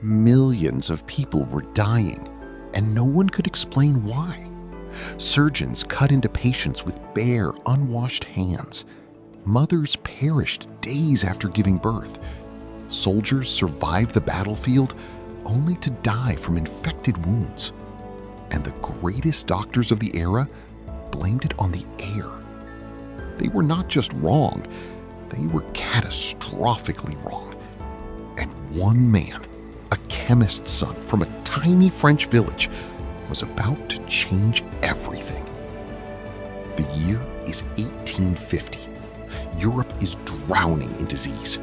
Millions of people were dying, and no one could explain why. Surgeons cut into patients with bare, unwashed hands. Mothers perished days after giving birth. Soldiers survived the battlefield only to die from infected wounds. And the greatest doctors of the era blamed it on the air. They were not just wrong, they were catastrophically wrong. And one man, a chemist's son from a tiny French village, was about to change everything. The year is 1850. Europe is drowning in disease.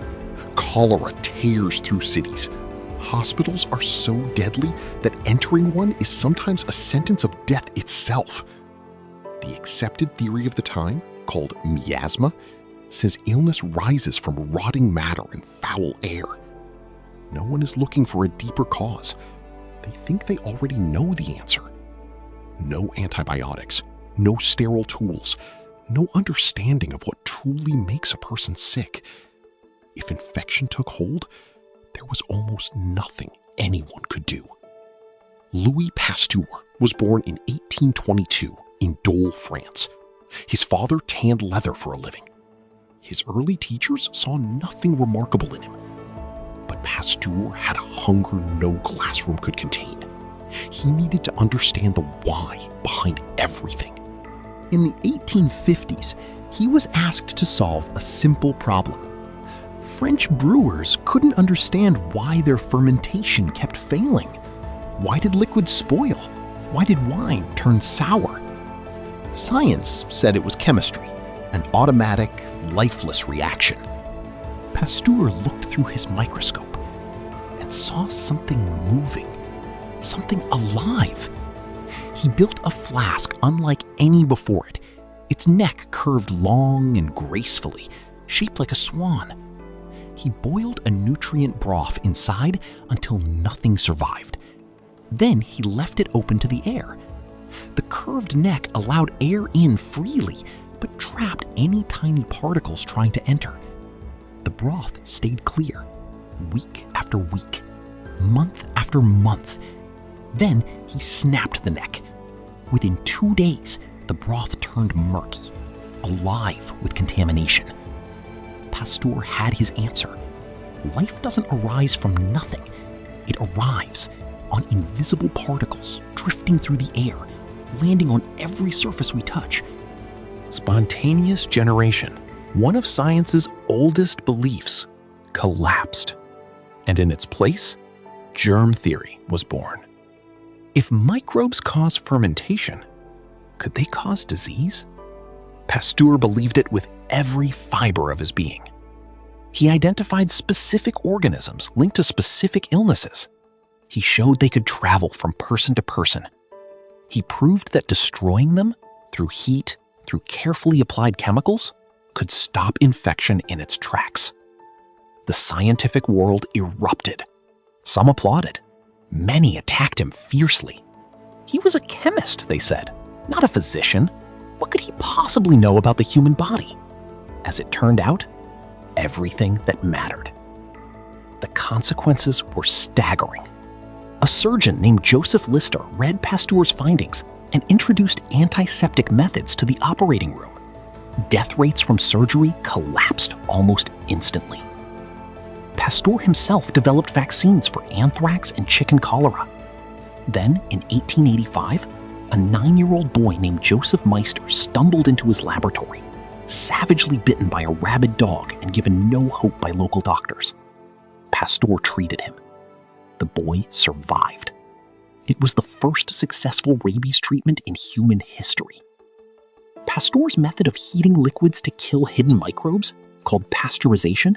Cholera tears through cities. Hospitals are so deadly that entering one is sometimes a sentence of death itself. The accepted theory of the time, called miasma, says illness rises from rotting matter and foul air. No one is looking for a deeper cause. They think they already know the answer. No antibiotics, no sterile tools, no understanding of what truly makes a person sick. If infection took hold, there was almost nothing anyone could do. Louis Pasteur was born in 1822 in Dole, France. His father tanned leather for a living. His early teachers saw nothing remarkable in him. But Pasteur had a hunger no classroom could contain. He needed to understand the why behind everything. In the 1850s, he was asked to solve a simple problem. French brewers couldn't understand why their fermentation kept failing. Why did liquids spoil? Why did wine turn sour? Science said it was chemistry, an automatic, lifeless reaction. Pasteur looked through his microscope and saw something moving, something alive. He built a flask unlike any before it, its neck curved long and gracefully, shaped like a swan. He boiled a nutrient broth inside until nothing survived. Then he left it open to the air. The curved neck allowed air in freely, but trapped any tiny particles trying to enter. The broth stayed clear, week after week, month after month. Then he snapped the neck. Within 2 days, the broth turned murky, alive with contamination. Pasteur had his answer. Life doesn't arise from nothing. It arrives on invisible particles drifting through the air, landing on every surface we touch. Spontaneous generation, one of science's oldest beliefs, collapsed. And in its place, germ theory was born. If microbes cause fermentation, could they cause disease? Pasteur believed it with every fiber of his being. He identified specific organisms linked to specific illnesses. He showed they could travel from person to person. He proved that destroying them through heat, through carefully applied chemicals, could stop infection in its tracks. The scientific world erupted. Some applauded. Many attacked him fiercely. He was a chemist, they said, not a physician. What could he possibly know about the human body? As it turned out, everything that mattered. The consequences were staggering. A surgeon named Joseph Lister read Pasteur's findings and introduced antiseptic methods to the operating room. Death rates from surgery collapsed almost instantly. Pasteur himself developed vaccines for anthrax and chicken cholera. Then, in 1885, a 9-year-old boy named Joseph Meister stumbled into his laboratory, savagely bitten by a rabid dog and given no hope by local doctors. Pasteur treated him. The boy survived. It was the first successful rabies treatment in human history. Pasteur's method of heating liquids to kill hidden microbes, called pasteurization,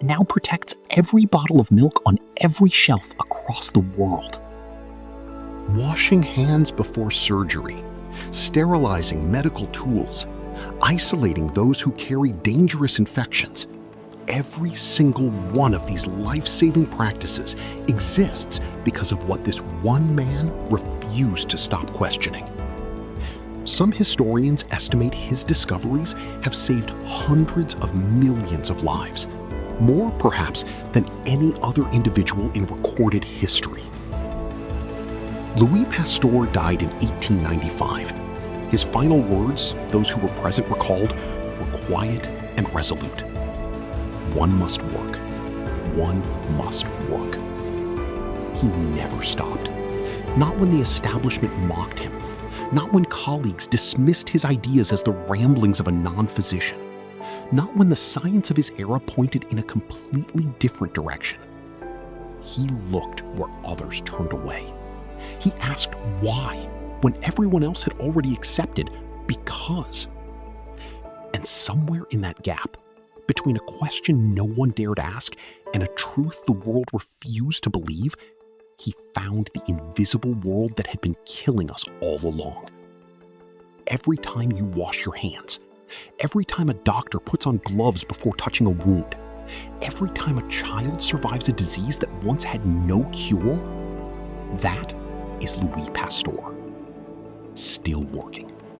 now protects every bottle of milk on every shelf across the world. Washing hands before surgery, sterilizing medical tools, isolating those who carry dangerous infections. Every single one of these life-saving practices exists because of what this one man refused to stop questioning. Some historians estimate his discoveries have saved hundreds of millions of lives. more perhaps than any other individual in recorded history. Louis Pasteur died in 1895. His final words, those who were present recalled, were quiet and resolute. One must work. One must work. He never stopped. Not when the establishment mocked him. Not when colleagues dismissed his ideas as the ramblings of a non-physician. Not when the science of his era pointed in a completely different direction. He looked where others turned away. He asked why, when everyone else had already accepted because. And somewhere in that gap, between a question no one dared ask and a truth the world refused to believe, he found the invisible world that had been killing us all along. Every time you wash your hands, every time a doctor puts on gloves before touching a wound, every time a child survives a disease that once had no cure, that is Louis Pasteur, still working.